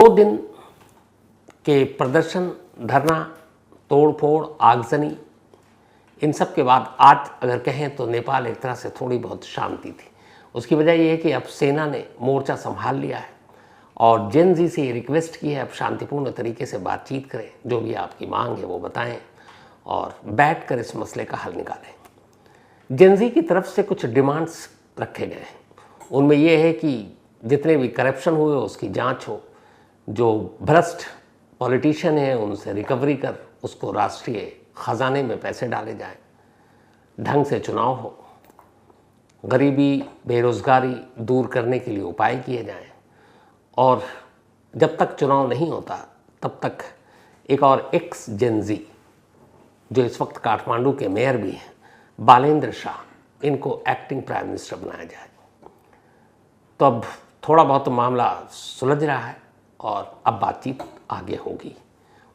2 दिन के प्रदर्शन, धरना, तोड़फोड़, आगजनी, इन सब के बाद आज अगर कहें तो नेपाल एक तरह से थोड़ी बहुत शांति थी। उसकी वजह यह है कि अब सेना ने मोर्चा संभाल लिया है और जेन जी से रिक्वेस्ट की है अब शांतिपूर्ण तरीके से बातचीत करें, जो भी आपकी मांग है वो बताएं और बैठ कर इस मसले का हल निकालें। जेन जी की तरफ से कुछ डिमांड्स रखे गए हैं। उनमें यह है कि जितने भी करप्शन हुए उसकी जांच हो, जो भ्रष्ट पॉलिटिशियन हैं उनसे रिकवरी कर उसको राष्ट्रीय खजाने में पैसे डाले जाएं, ढंग से चुनाव हो, गरीबी बेरोजगारी दूर करने के लिए उपाय किए जाएं और जब तक चुनाव नहीं होता तब तक एक और एक्स जेन जी जो इस वक्त काठमांडू के मेयर भी हैं, बालेंद्र शाह, इनको एक्टिंग प्राइम मिनिस्टर बनाया जाए। तो अब थोड़ा बहुत मामला सुलझ रहा है और अब बातचीत आगे होगी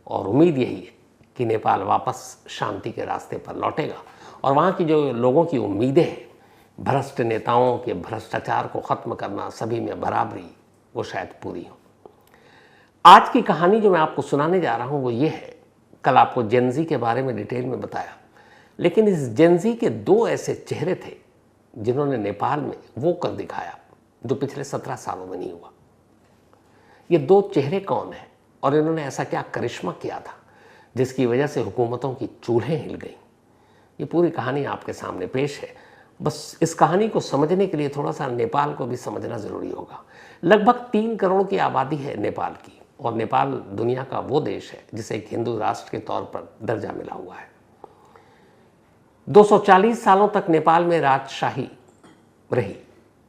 और उम्मीद यही है कि नेपाल वापस शांति के रास्ते पर लौटेगा और वहाँ की जो लोगों की उम्मीदें हैं, भ्रष्ट नेताओं के भ्रष्टाचार को ख़त्म करना, सभी में बराबरी, वो शायद पूरी हो। आज की कहानी जो मैं आपको सुनाने जा रहा हूँ वो ये है, कल आपको जेन जी के बारे में डिटेल में बताया, लेकिन इस जेन जी के 2 ऐसे चेहरे थे जिन्होंने नेपाल में वो कर दिखाया जो पिछले 17 सालों में नहीं हुआ। ये 2 चेहरे कौन हैं और इन्होंने ऐसा क्या करिश्मा किया था जिसकी वजह से हुकूमतों की चूल्हें हिल गईं। ये पूरी कहानी आपके सामने पेश है। बस इस कहानी को समझने के लिए थोड़ा सा नेपाल को भी समझना ज़रूरी होगा। लगभग 3 करोड़ की आबादी है नेपाल की और नेपाल दुनिया का वो देश है जिसे एक हिंदू राष्ट्र के तौर पर दर्जा मिला हुआ है। 240 सालों तक नेपाल में राजशाही रही,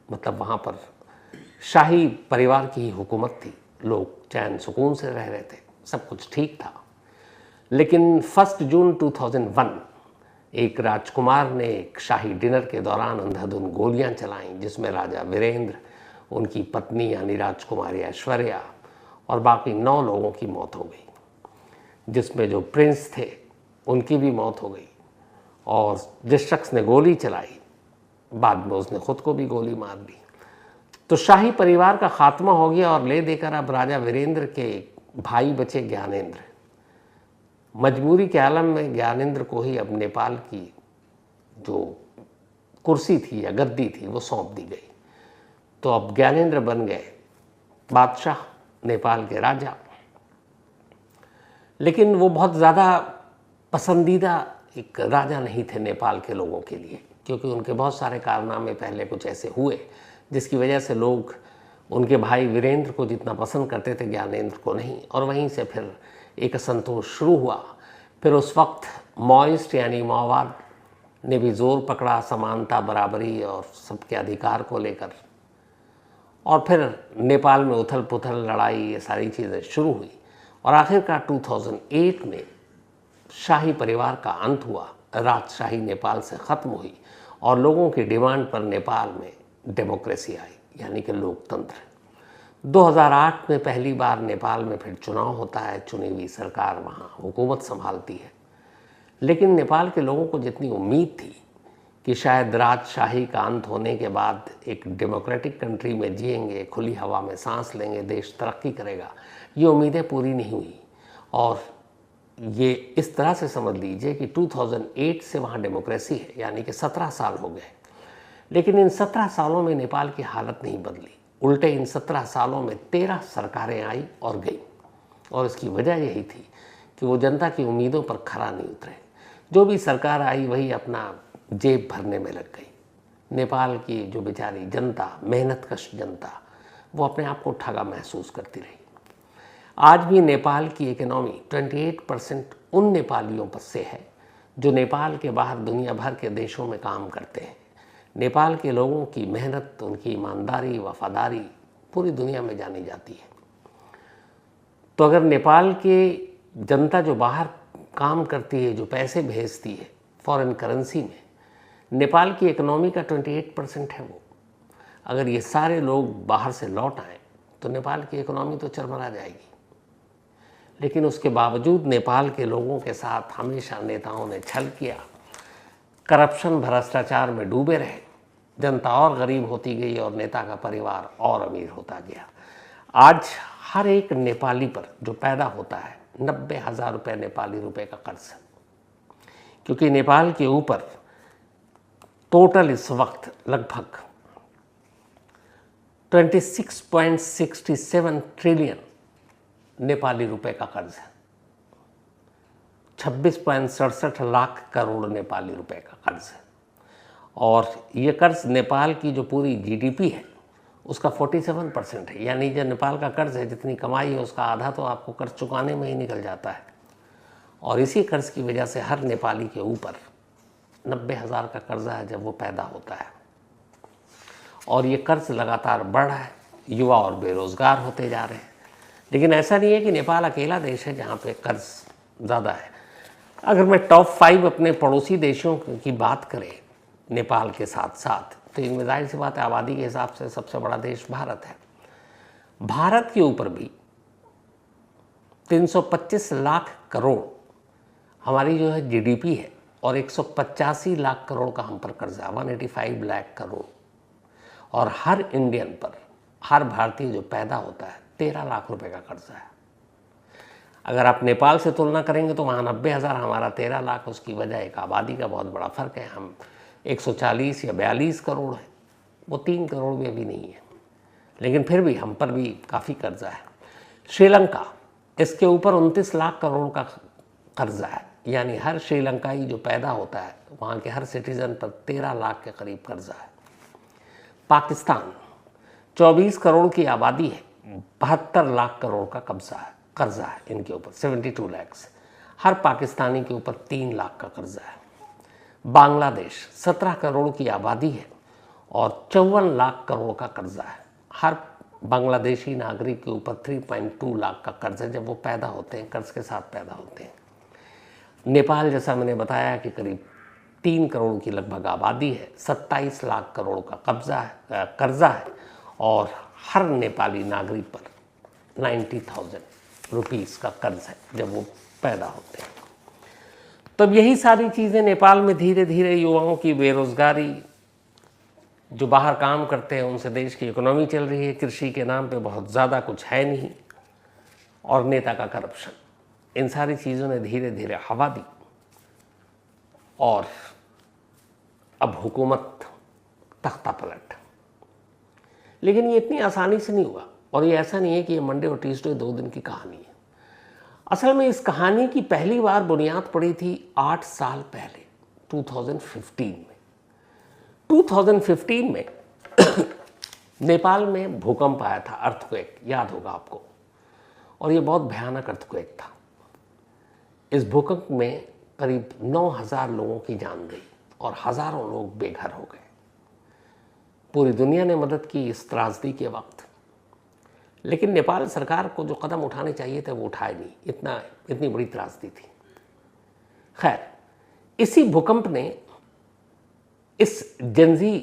मतलब वहाँ पर शाही परिवार की ही हुकूमत थी, लोग चैन सुकून से रह रहे थे, सब कुछ ठीक था। लेकिन 1 जून 2001 एक राजकुमार ने एक शाही डिनर के दौरान अंधाधुंध गोलियां चलाईं जिसमें राजा वीरेंद्र, उनकी पत्नी यानी राजकुमारी ऐश्वर्या और बाकी 9 लोगों की मौत हो गई, जिसमें जो प्रिंस थे उनकी भी मौत हो गई और जिस शख्स ने गोली चलाई बाद में उसने खुद को भी गोली मार ली। तो शाही परिवार का खात्मा हो गया और ले देकर अब राजा वीरेंद्र के भाई बचे ज्ञानेंद्र। मजबूरी के आलम में ज्ञानेंद्र को ही अब नेपाल की जो कुर्सी थी या गद्दी थी वो सौंप दी गई। तो अब ज्ञानेंद्र बन गए बादशाह, नेपाल के राजा। लेकिन वो बहुत ज़्यादा पसंदीदा एक राजा नहीं थे नेपाल के लोगों के लिए, क्योंकि उनके बहुत सारे कारनामे पहले कुछ ऐसे हुए जिसकी वजह से लोग उनके भाई वीरेंद्र को जितना पसंद करते थे ज्ञानेंद्र को नहीं, और वहीं से फिर एक असंतोष शुरू हुआ। फिर उस वक्त माओइस्ट यानी माओवाद ने भी जोर पकड़ा समानता, बराबरी और सबके अधिकार को लेकर, और फिर नेपाल में उथल पुथल, लड़ाई, ये सारी चीज़ें शुरू हुई और आखिरकार 2008 में शाही परिवार का अंत हुआ, राजशाही नेपाल से ख़त्म हुई और लोगों की डिमांड पर नेपाल में डेमोक्रेसी आई, यानी कि लोकतंत्र। 2008 में पहली बार नेपाल में फिर चुनाव होता है, चुनी हुई सरकार वहाँ हुकूमत संभालती है। लेकिन नेपाल के लोगों को जितनी उम्मीद थी कि शायद राजशाही का अंत होने के बाद एक डेमोक्रेटिक कंट्री में जिएंगे, खुली हवा में सांस लेंगे, देश तरक्की करेगा, ये उम्मीदें पूरी नहीं हुई। और ये इस तरह से समझ लीजिए कि 2008 से वहाँ डेमोक्रेसी है, यानी कि 17 साल हो गए। लेकिन इन 17 सालों में नेपाल की हालत नहीं बदली, उल्टे इन 17 सालों में 13 सरकारें आई और गई। और इसकी वजह यही थी कि वो जनता की उम्मीदों पर खरा नहीं उतरे। जो भी सरकार आई वही अपना जेब भरने में लग गई। नेपाल की जो बेचारी जनता, मेहनतकश जनता, वो अपने आप को ठगा महसूस करती रही। आज भी नेपाल की इकोनॉमी 28% उन नेपालियों पर से है जो नेपाल के बाहर दुनिया भर के देशों में काम करते हैं। नेपाल के लोगों की मेहनत, उनकी ईमानदारी, वफादारी पूरी दुनिया में जानी जाती है। तो अगर नेपाल की जनता जो बाहर काम करती है, जो पैसे भेजती है फॉरेन करेंसी में, नेपाल की इकोनॉमी का 28% है वो, अगर ये सारे लोग बाहर से लौट आएँ तो नेपाल की इकोनॉमी तो चरमरा जाएगी। लेकिन उसके बावजूद नेपाल के लोगों के साथ हमेशा नेताओं ने छल किया, करप्शन, भ्रष्टाचार में डूबे रहे, जनता और गरीब होती गई और नेता का परिवार और अमीर होता गया। आज हर एक नेपाली पर जो पैदा होता है 90,000 रुपये नेपाली रुपए का कर्ज है, क्योंकि नेपाल के ऊपर टोटल इस वक्त लगभग 26.67 ट्रिलियन नेपाली रुपए का कर्ज है। 26.67 लाख करोड़ नेपाली रुपए का कर्ज है, और ये कर्ज नेपाल की जो पूरी जीडीपी है उसका 47% है। यानी जो नेपाल का कर्ज है, जितनी कमाई है उसका आधा तो आपको कर्ज चुकाने में ही निकल जाता है। और इसी कर्ज की वजह से हर नेपाली के ऊपर 90,000 का कर्जा है जब वो पैदा होता है, और ये कर्ज लगातार बढ़ रहा है, युवा और बेरोजगार होते जा रहे हैं। लेकिन ऐसा नहीं है कि नेपाल अकेला देश है जहाँ पे कर्ज ज़्यादा है। अगर मैं टॉप 5 अपने पड़ोसी देशों की बात करें नेपाल के साथ साथ, तो इनमें जाहिर सी बात है आबादी के हिसाब से सबसे बड़ा देश भारत है। भारत के ऊपर भी 325 लाख करोड़ हमारी जो है जीडीपी है, और 185 लाख करोड़ का हम पर कर्जा है, 185 लाख करोड़। और हर इंडियन पर, हर भारतीय जो पैदा होता है 13 लाख रुपए का कर्जा है। अगर आप नेपाल से तुलना करेंगे तो वहाँ 90,000, हमारा 13 लाख। उसकी वजह एक आबादी का बहुत बड़ा फ़र्क है। हम 140 या 42 करोड़ है, वो 3 करोड़ में भी नहीं है, लेकिन फिर भी हम पर भी काफ़ी कर्जा है। श्रीलंका, इसके ऊपर 29 लाख करोड़ का कर्जा है, यानी हर श्रीलंकाई जो पैदा होता है वहाँ के हर सिटीज़न पर 13 लाख के करीब कर्जा है। पाकिस्तान 24 करोड़ की आबादी है, 72 लाख करोड़ का कर्जा है इनके ऊपर, 72 लैक्स। हर पाकिस्तानी के ऊपर 3 लाख का कर्जा है। बांग्लादेश 17 करोड़ की आबादी है और 54 लाख करोड़ का कर्जा है। हर बांग्लादेशी नागरिक के ऊपर 3.2 लाख का कर्ज है जब वो पैदा होते हैं, कर्ज के साथ पैदा होते हैं। नेपाल, जैसा मैंने बताया कि करीब 3 करोड़ की लगभग आबादी है, 27 लाख करोड़ का कर्जा है, और हर नेपाली नागरिक पर 90,000 रुपीज़ का कर्ज है जब वो पैदा होते हैं। तब यही सारी चीज़ें नेपाल में धीरे धीरे युवाओं की बेरोज़गारी, जो बाहर काम करते हैं उनसे देश की इकोनॉमी चल रही है, कृषि के नाम पे बहुत ज़्यादा कुछ है नहीं, और नेता का करप्शन, इन सारी चीज़ों ने धीरे धीरे हवा दी, और अब हुकूमत तख्ता पलट। लेकिन ये इतनी आसानी से नहीं हुआ, और ये ऐसा नहीं है कि ये मंडे और ट्यूसडे 2 दिन की कहानी है। असल में इस कहानी की पहली बार बुनियाद पड़ी थी 8 साल पहले, 2015 में। 2015 में नेपाल में भूकंप आया था, अर्थक्वेक, याद होगा आपको, और ये बहुत भयानक अर्थक्वेक था। इस भूकंप में करीब 9,000 लोगों की जान गई और हज़ारों लोग बेघर हो गए। पूरी दुनिया ने मदद की इस त्रासदी के वक्त, लेकिन नेपाल सरकार को जो कदम उठाने चाहिए थे वो उठाए नहीं, इतनी बड़ी त्रासदी थी। खैर, इसी भूकंप ने, इस जेनजी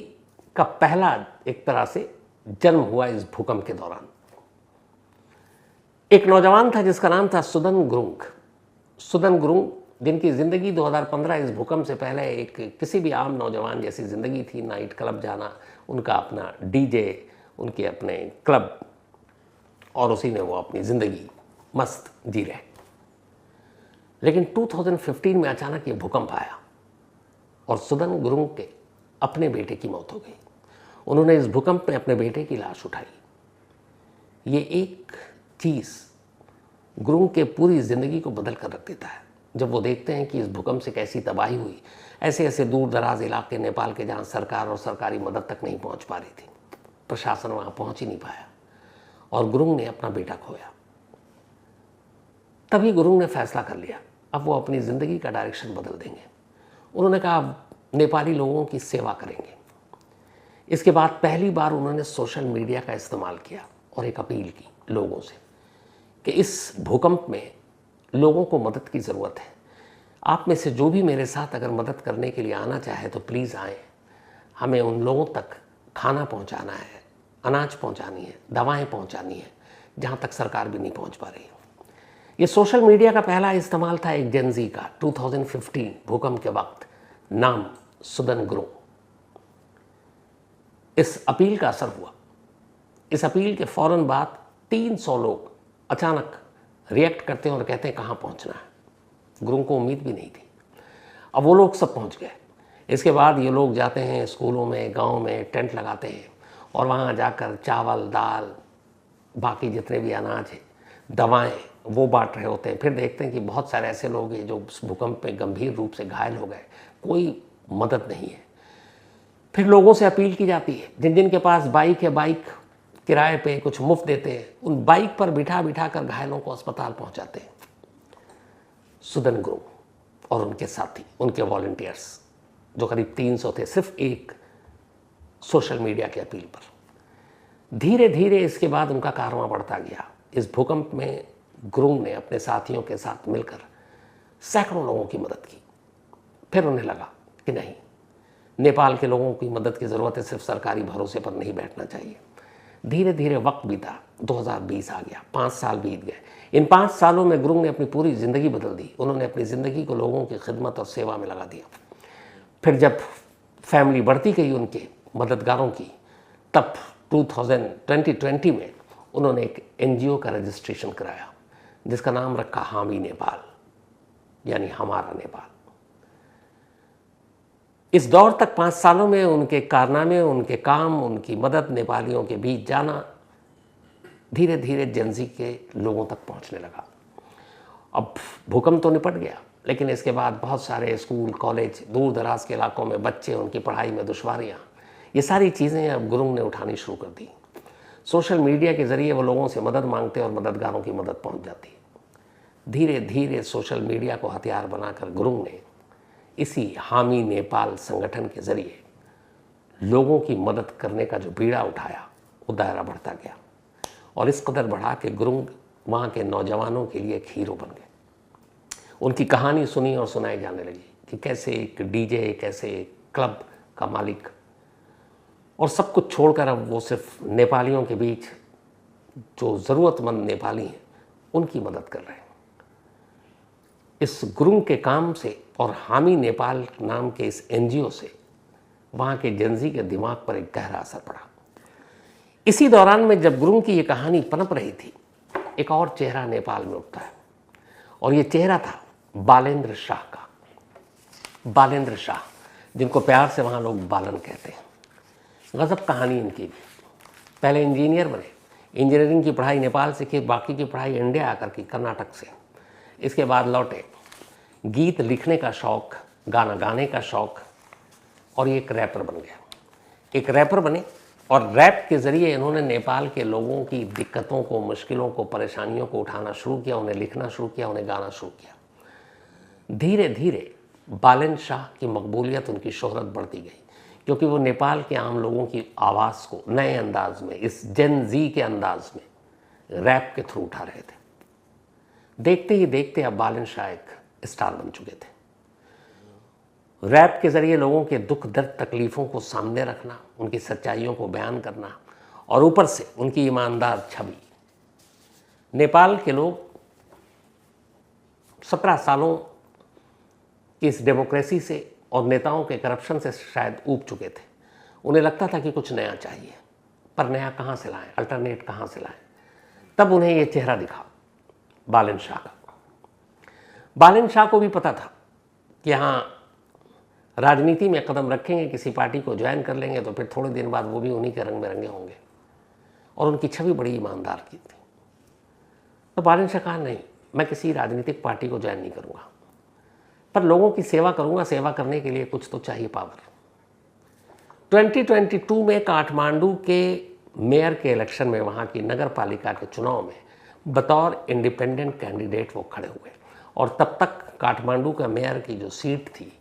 का पहला एक तरह से जन्म हुआ इस भूकंप के दौरान। एक नौजवान था जिसका नाम था सुदन गुरुंग, जिनकी ज़िंदगी 2015 इस भूकंप से पहले एक किसी भी आम नौजवान जैसी ज़िंदगी थी। नाइट क्लब जाना, उनका अपना डीजे, उनके अपने क्लब, और उसी में वो अपनी ज़िंदगी मस्त जी रहे। लेकिन 2015 में अचानक ये भूकंप आया और सुदन गुरुंग के अपने बेटे की मौत हो गई। उन्होंने इस भूकंप में अपने बेटे की लाश उठाई। ये एक चीज़ गुरुंग के पूरी ज़िंदगी को बदल कर रख देता है। जब वो देखते हैं कि इस भूकंप से कैसी तबाही हुई, ऐसे ऐसे दूर दराज इलाके नेपाल के जहाँ सरकार और सरकारी मदद तक नहीं पहुँच पा रही थी, प्रशासन वहाँ पहुँच ही नहीं पाया, और गुरुंग ने अपना बेटा खोया। तभी गुरुंग ने फैसला कर लिया, अब वो अपनी ज़िंदगी का डायरेक्शन बदल देंगे। उन्होंने कहा अब नेपाली लोगों की सेवा करेंगे। इसके बाद पहली बार उन्होंने सोशल मीडिया का इस्तेमाल किया और एक अपील की लोगों से कि इस भूकंप में लोगों को मदद की ज़रूरत है। आप में से जो भी मेरे साथ अगर मदद करने के लिए आना चाहे तो प्लीज़ आएँ। हमें उन लोगों तक खाना पहुंचाना है, अनाज पहुंचानी है, दवाएं पहुंचानी है, जहां तक सरकार भी नहीं पहुंच पा रही है। ये सोशल मीडिया का पहला इस्तेमाल था एक जेनजी का 2015 भूकंप के वक्त, नाम सुदन गुरुंग। इस अपील का असर हुआ। इस अपील के फौरन बाद 300 लोग अचानक रिएक्ट करते हैं और कहते हैं कहाँ पहुँचना है। गुरुंग को उम्मीद भी नहीं थी। अब वो लोग सब पहुँच गए। इसके बाद ये लोग जाते हैं स्कूलों में, गांव में टेंट लगाते हैं और वहाँ जाकर चावल, दाल, बाकी जितने भी अनाज है, दवाएं, वो बांट रहे होते हैं। फिर देखते हैं कि बहुत सारे ऐसे लोग हैं जो भूकंप में गंभीर रूप से घायल हो गए, कोई मदद नहीं है। फिर लोगों से अपील की जाती है, जिन जिन के पास बाइक है, बाइक किराए पे कुछ मुफ्त देते हैं, उन बाइक पर बिठा बिठा कर घायलों को अस्पताल पहुंचाते हैं। सुदन गुरुंग और उनके साथी, उनके वॉलंटियर्स जो करीब 300 थे, सिर्फ एक सोशल मीडिया की अपील पर। धीरे धीरे इसके बाद उनका कारवां बढ़ता गया। इस भूकंप में गुरुंग ने अपने साथियों के साथ मिलकर सैकड़ों लोगों की मदद की। फिर उन्हें लगा कि नहीं, नेपाल के लोगों की मदद की ज़रूरत है, सिर्फ सरकारी भरोसे पर नहीं बैठना चाहिए। धीरे धीरे वक्त बीता, 2020 आ गया, 5 साल बीत गए। इन 5 सालों में गुरुंग ने अपनी पूरी ज़िंदगी बदल दी। उन्होंने अपनी ज़िंदगी को लोगों की खिदमत और सेवा में लगा दिया। फिर जब फैमिली बढ़ती गई उनके मददगारों की, तब 2020 में उन्होंने एक NGO का रजिस्ट्रेशन कराया जिसका नाम रखा हामी नेपाल, यानी हमारा नेपाल। इस दौर तक 5 सालों में उनके कारनामे, उनके काम, उनकी मदद, नेपालियों के बीच जाना धीरे धीरे जेनजी के लोगों तक पहुंचने लगा। अब भूकंप तो निपट गया, लेकिन इसके बाद बहुत सारे स्कूल, कॉलेज, दूर दराज के इलाकों में बच्चे, उनकी पढ़ाई में दुश्वारियाँ, ये सारी चीज़ें अब गुरुंग ने उठानी शुरू कर दी। सोशल मीडिया के ज़रिए वो लोगों से मदद मांगते और मददगारों की मदद पहुंच जाती। धीरे धीरे सोशल मीडिया को हथियार बनाकर गुरुंग ने इसी हामी नेपाल संगठन के ज़रिए लोगों की मदद करने का जो बीड़ा उठाया, वो दायरा बढ़ता गया और इस कदर बढ़ा कि गुरुंग वहाँ के नौजवानों के लिए एक हीरो बन गए। उनकी कहानी सुनी और सुनाई जाने लगी कि कैसे एक DJ, कैसे एक क्लब का मालिक, और सब कुछ छोड़कर अब वो सिर्फ नेपालियों के बीच जो ज़रूरतमंद नेपाली हैं उनकी मदद कर रहे हैं। इस गुरुंग के काम से और हामी नेपाल नाम के इस NGO से वहाँ के जेनजी के दिमाग पर एक गहरा असर पड़ा। इसी दौरान में जब गुरुंग की ये कहानी पनप रही थी, एक और चेहरा नेपाल में उठता है और ये चेहरा था बालेंद्र शाह का। बालेंद्र शाह, जिनको प्यार से वहाँ लोग बालन कहते हैं। गजब कहानी इनकी भी। पहले इंजीनियर बने, इंजीनियरिंग की पढ़ाई नेपाल से की, बाकी की पढ़ाई इंडिया आकर की, कर्नाटक से। इसके बाद लौटे, गीत लिखने का शौक़, गाना गाने का शौक़, और ये एक रैपर बन गया। एक रैपर बने और रैप के ज़रिए इन्होंने नेपाल के लोगों की दिक्कतों को, मुश्किलों को, परेशानियों को उठाना शुरू किया, उन्हें लिखना शुरू किया, उन्हें गाना शुरू किया। धीरे धीरे बालेंद्र शाह की मकबूलियत, उनकी शोहरत बढ़ती गई, क्योंकि वो नेपाल के आम लोगों की आवाज़ को नए अंदाज में, इस जेन जी के अंदाज में रैप के थ्रू उठा रहे थे। देखते ही देखते अब बालेंद्र शाह एक स्टार बन चुके थे। रैप के ज़रिए लोगों के दुख, दर्द, तकलीफ़ों को सामने रखना, उनकी सच्चाइयों को बयान करना, और ऊपर से उनकी ईमानदार छवि। नेपाल के लोग 17 सालों की इस डेमोक्रेसी से और नेताओं के करप्शन से शायद ऊब चुके थे। उन्हें लगता था कि कुछ नया चाहिए, पर नया कहाँ से लाएं, अल्टरनेट कहाँ से लाएं। तब उन्हें ये चेहरा दिखा बालेंद्र शाह का। बालेंद्र शाह को भी पता था कि यहाँ राजनीति में कदम रखेंगे, किसी पार्टी को ज्वाइन कर लेंगे तो फिर थोड़े दिन बाद वो भी उन्हीं के रंग में रंगे होंगे, और उनकी छवि बड़ी ईमानदार की थी। तो बालेंद्र शाह कहा, नहीं, मैं किसी राजनीतिक पार्टी को ज्वाइन नहीं करूँगा, पर लोगों की सेवा करूँगा। सेवा करने के लिए कुछ तो चाहिए पावर। 2022 में काठमांडू के मेयर के इलेक्शन में, वहाँ की नगर पालिका के चुनाव में बतौर इंडिपेंडेंट कैंडिडेट वो खड़े हुए, और तब तक काठमांडू का मेयर की जो सीट थी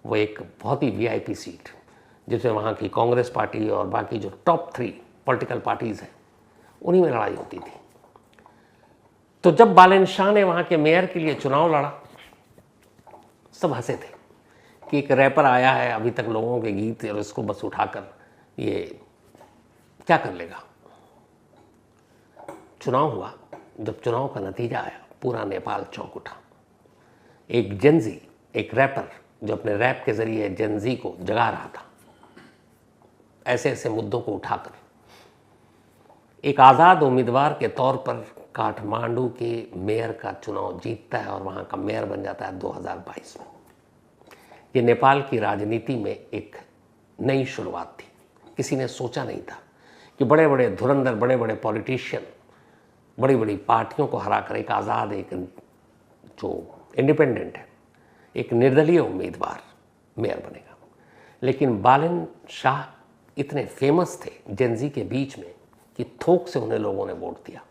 वो एक बहुत ही VIP सीट, जिसमें वहाँ की कांग्रेस पार्टी और बाकी जो टॉप 3 पॉलिटिकल पार्टीज़ हैं उन्हीं में लड़ाई होती थी। तो जब बालेंद्र शाह ने वहाँ के मेयर के लिए चुनाव लड़ा, सब हंसे थे कि एक रैपर आया है, अभी तक लोगों के गीत, और इसको बस उठाकर ये क्या कर लेगा। चुनाव हुआ। जब चुनाव का नतीजा आया, पूरा नेपाल चौंक उठा। एक जेनजी, एक रैपर जो अपने रैप के ज़रिए जेनजी को जगा रहा था, ऐसे ऐसे मुद्दों को उठाकर एक आज़ाद उम्मीदवार के तौर पर काठमांडू के मेयर का चुनाव जीतता है और वहाँ का मेयर बन जाता है 2022 में। ये नेपाल की राजनीति में एक नई शुरुआत थी। किसी ने सोचा नहीं था कि बड़े बड़े धुरंधर, बड़े बड़े पॉलिटिशियन, बड़ी बड़ी पार्टियों को हराकर एक आज़ाद, एक जो इंडिपेंडेंट है, एक निर्दलीय उम्मीदवार मेयर बनेगा। लेकिन बालन शाह इतने फेमस थे जेनजी के बीच में कि थोक से उन्हें लोगों ने वोट दिया।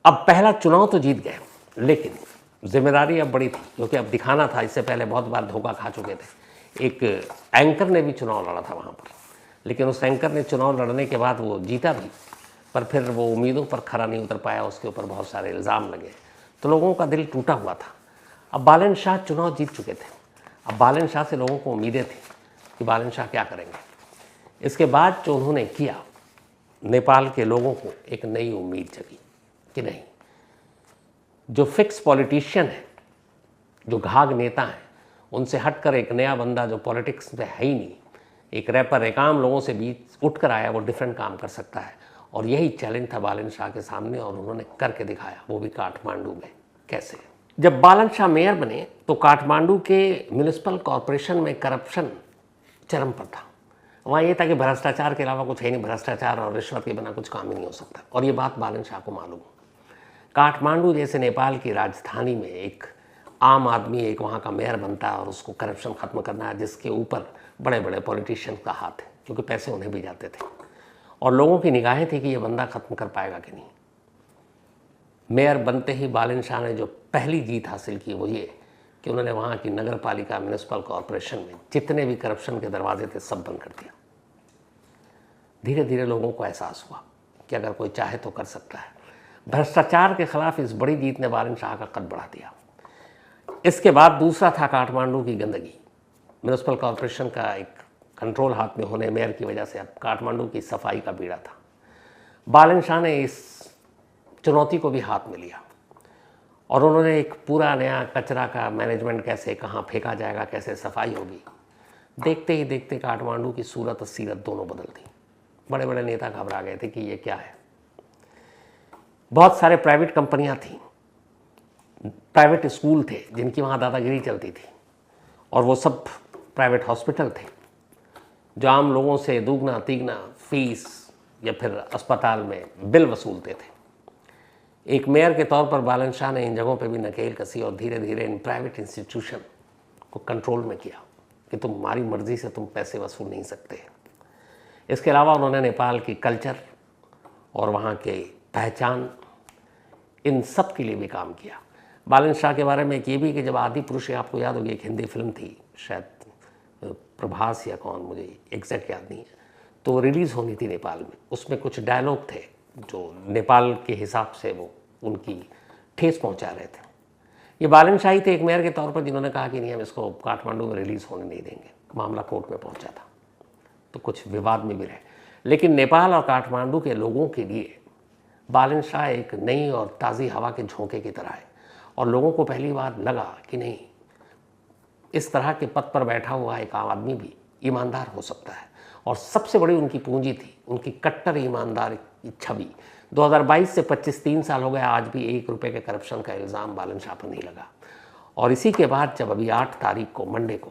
अब पहला चुनाव तो जीत गए, लेकिन जिम्मेदारी अब बड़ी थी, क्योंकि अब दिखाना था। इससे पहले बहुत बार धोखा खा चुके थे। एक एंकर ने भी चुनाव लड़ा था वहाँ पर, लेकिन उस एंकर ने चुनाव लड़ने के बाद वो जीता भी, पर फिर वो उम्मीदों पर खरा नहीं उतर पाया। उसके ऊपर बहुत सारे इल्ज़ाम लगे, तो लोगों का दिल टूटा हुआ था। अब बालन शाह चुनाव जीत चुके थे। अब बालन शाह से लोगों को उम्मीदें थी कि बालन शाह क्या करेंगे। इसके बाद जो उन्होंने किया, नेपाल के लोगों को एक नई उम्मीद जगी कि नहीं, जो फिक्स पॉलिटिशियन है, जो घाघ नेता हैं, उनसे हटकर एक नया बंदा जो पॉलिटिक्स में है ही नहीं, एक रैपर, एक आम लोगों से बीच उठकर आया, वो डिफरेंट काम कर सकता है। और यही चैलेंज था बालन शाह के सामने, और उन्होंने करके दिखाया, वो भी काठमांडू में। कैसे? जब बालन शाह मेयर बने तो काठमांडू के म्यूनिसिपल कॉरपोरेशन में करप्शन चरम पर था। वहाँ ये था कि भ्रष्टाचार के अलावा कुछ है नहीं, भ्रष्टाचार और रिश्वत के बिना कुछ काम ही नहीं हो सकता। और ये बात बालन शाह को मालूम। काठमांडू जैसे नेपाल की राजधानी में एक आम आदमी एक वहाँ का मेयर बनता है और उसको करप्शन ख़त्म करना है, जिसके ऊपर बड़े बड़े पॉलिटिशियन का हाथ है, क्योंकि पैसे उन्हें भी जाते थे। और लोगों की निगाहें थी कि ये बंदा ख़त्म कर पाएगा कि नहीं। मेयर बनते ही बालन शाह ने जो पहली जीत हासिल की वो ये कि उन्होंने वहाँ की नगर पालिका, म्यूनिसिपल कॉरपोरेशन में जितने भी करप्शन के दरवाजे थे सब बंद कर दिया। धीरे धीरे लोगों को एहसास हुआ कि अगर कोई चाहे तो कर सकता है। भ्रष्टाचार के खिलाफ इस बड़ी जीत ने बालन शाह का कद बढ़ा दिया। इसके बाद दूसरा था काठमांडू की गंदगी। म्यूनिसिपल कॉरपोरेशन का एक कंट्रोल हाथ में होने, मेयर की वजह से अब काठमांडू की सफाई का बीड़ा था। बालन शाह ने इस चुनौती को भी हाथ में लिया और उन्होंने एक पूरा नया कचरा का मैनेजमेंट, कैसे कहाँ फेंका जाएगा, कैसे सफाई होगी। देखते ही देखते काठमांडू की सूरत और सीरत दोनों बदल दी। बड़े बड़े नेता घबरा गए थे कि ये क्या है। बहुत सारे प्राइवेट कंपनियां थीं, प्राइवेट स्कूल थे जिनकी वहाँ दादागिरी चलती थी, और वो सब प्राइवेट हॉस्पिटल थे जो आम लोगों से दुगना तिगना फीस या फिर अस्पताल में बिल वसूलते थे। एक मेयर के तौर पर बालन शाह ने इन जगहों पे भी नकेल कसी और धीरे धीरे इन प्राइवेट इंस्टीट्यूशन को कंट्रोल में किया कि तुम्हारी मर्जी से तुम पैसे वसूल नहीं सकते। इसके अलावा उन्होंने नेपाल की कल्चर और वहाँ के पहचान, इन सब के लिए भी काम किया। बालन शाह के बारे में एक ये भी कि जब आदि पुरुष, आपको याद होगी, एक हिंदी फिल्म थी, शायद प्रभास या कौन, मुझे एग्जैक्ट याद नहीं है, तो रिलीज़ होनी थी नेपाल में। उसमें कुछ डायलॉग थे जो नेपाल के हिसाब से वो उनकी ठेस पहुंचा रहे थे। ये बालन शाह ही थे एक मेयर के तौर पर जिन्होंने कहा कि नहीं, हम इसको काठमांडू में रिलीज़ होने नहीं देंगे। मामला कोर्ट में पहुंचा था, तो कुछ विवाद में भी रहे। लेकिन नेपाल और काठमांडू के लोगों के लिए बालन शाह एक नई और ताज़ी हवा के झोंके की तरह है। और लोगों को पहली बार लगा कि नहीं, इस तरह के पद पर बैठा हुआ एक आम आदमी भी ईमानदार हो सकता है। और सबसे बड़ी उनकी पूंजी थी उनकी कट्टर ईमानदार छवि। 2022 से 25-3 साल हो गए, आज भी 1 रुपये के करप्शन का इल्ज़ाम बालन शाह पर नहीं लगा। और इसी के बाद जब अभी 8 तारीख को, मंडे को,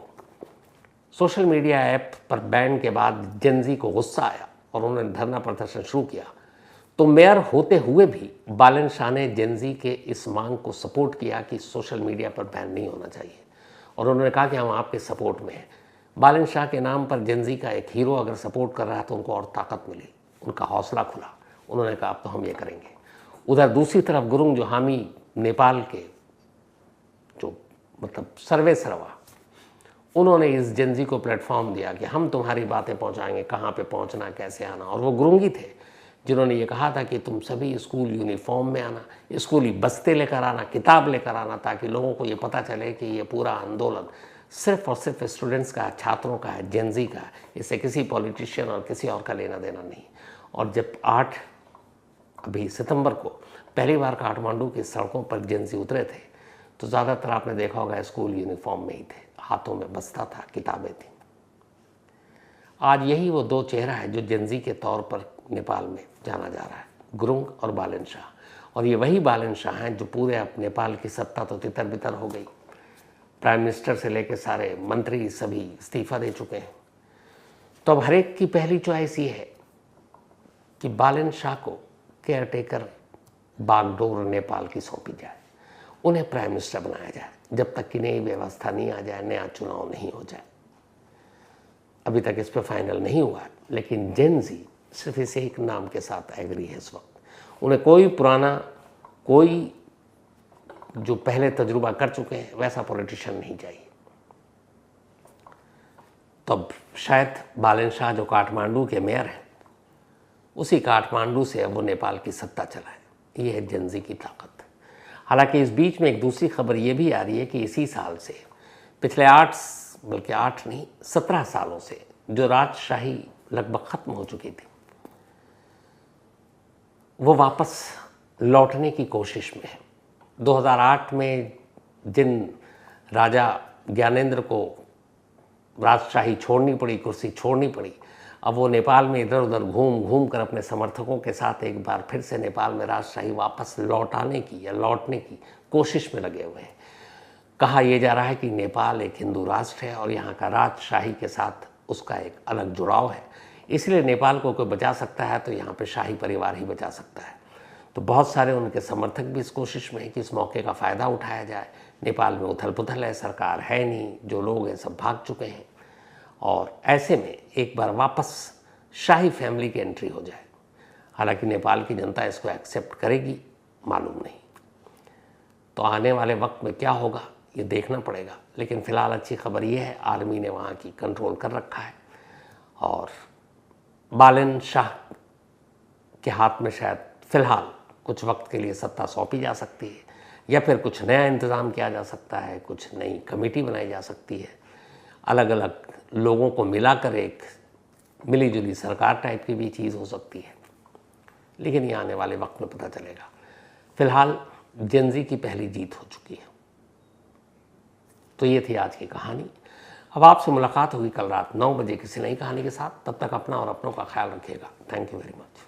सोशल मीडिया ऐप पर बैन के बाद जेनजी को गुस्सा आया और उन्होंने धरना प्रदर्शन शुरू किया, तो मेयर होते हुए भी बालन शाह ने जेनजी के इस मांग को सपोर्ट किया कि सोशल मीडिया पर बैन नहीं होना चाहिए। और उन्होंने कहा कि हम आपके सपोर्ट में हैं। बालन शाह के नाम पर जेनजी का एक हीरो अगर सपोर्ट कर रहा है तो उनको और ताकत मिली, उनका हौसला खुला। उन्होंने कहा अब तो हम ये करेंगे। उधर दूसरी तरफ गुरुंग जो हामी नेपाल के जो मतलब सर्वे सर्वा, उन्होंने इस जेनजी को प्लेटफॉर्म दिया कि हम तुम्हारी बातें पहुंचाएंगे, कहाँ पे पहुंचना, कैसे आना। और वो गुरुंगी थे जिन्होंने ये कहा था कि तुम सभी स्कूल यूनिफॉर्म में आना, स्कूली बस्ते लेकर आना, किताब लेकर आना, ताकि लोगों को ये पता चले कि ये पूरा आंदोलन सिर्फ और सिर्फ स्टूडेंट्स का है, छात्रों का है, जेनजी का है। इससे किसी पॉलिटिशियन और किसी और का लेना देना नहीं। और जब 8 अभी सितंबर को पहली बार काठमांडू की सड़कों पर जेनजी उतरे थे, तो ज़्यादातर आपने देखा होगा स्कूल यूनिफॉर्म में ही थे, हाथों में बस्ता था, किताबें थी। आज यही वो दो चेहरा है जो जेनजी के तौर पर नेपाल में जाना जा रहा है, गुरुंग और बालन शाह। और ये वही बालन शाह हैं जो पूरे नेपाल की सत्ता तो तितर बितर हो गई। प्राइम मिनिस्टर से लेकर सारे मंत्री सभी इस्तीफा दे चुके हैं। तो अब हर एक की पहली चॉइस ये है कि बालन शाह को केयरटेकर बागडोर नेपाल की सौंपी जाए, उन्हें प्राइम मिनिस्टर बनाया जाए जब तक कि नई व्यवस्था नहीं आ जाए, नया चुनाव नहीं हो जाए। अभी तक इस पर फाइनल नहीं हुआ है, लेकिन जेन ज़ी सिर्फ इस एक नाम के साथ एग्री है इस वक्त। उन्हें कोई पुराना, कोई जो पहले तजुर्बा कर चुके हैं वैसा पॉलिटिशियन नहीं चाहिए। तो अब शायद बालन शाह जो काठमांडू के मेयर हैं, उसी काठमांडू से अब वो नेपाल की सत्ता चलाए। ये है जेन ज़ी की ताकत। हालांकि इस बीच में एक दूसरी खबर ये भी आ रही है कि इसी साल से पिछले 17 सालों से जो राजशाही लगभग ख़त्म हो चुकी थी, वो वापस लौटने की कोशिश में है। 2008 में जिन राजा ज्ञानेंद्र को राजशाही छोड़नी पड़ी, कुर्सी छोड़नी पड़ी, अब वो नेपाल में इधर उधर घूम घूम कर अपने समर्थकों के साथ एक बार फिर से नेपाल में राजशाही वापस लौटाने की या लौटने की कोशिश में लगे हुए हैं। कहा यह जा रहा है कि नेपाल एक हिंदू राष्ट्र है और यहाँ का राजशाही के साथ उसका एक अलग जुड़ाव है, इसलिए नेपाल को कोई बचा सकता है तो यहाँ पे शाही परिवार ही बचा सकता है। तो बहुत सारे उनके समर्थक भी इस कोशिश में हैं कि इस मौके का फ़ायदा उठाया जाए। नेपाल में उथल पुथल है, सरकार है नहीं, जो लोग हैं सब भाग चुके हैं, और ऐसे में एक बार वापस शाही फैमिली की एंट्री हो जाए। हालांकि नेपाल की जनता इसको एक्सेप्ट करेगी मालूम नहीं। तो आने वाले वक्त में क्या होगा ये देखना पड़ेगा। लेकिन फ़िलहाल अच्छी खबर ये है, आर्मी ने वहाँ की कंट्रोल कर रखा है और बालन शाह के हाथ में शायद फ़िलहाल कुछ वक्त के लिए सत्ता सौंपी जा सकती है, या फिर कुछ नया इंतज़ाम किया जा सकता है, कुछ नई कमेटी बनाई जा सकती है, अलग अलग लोगों को मिलाकर एक मिली जुली सरकार टाइप की भी चीज़ हो सकती है। लेकिन ये आने वाले वक्त में पता चलेगा। फ़िलहाल जेन ज़ी की पहली जीत हो चुकी है। तो ये थी आज की कहानी। अब आपसे मुलाकात होगी कल रात 9 बजे किसी नई कहानी के साथ। तब तक अपना और अपनों का ख्याल रखिएगा। Thank you very much.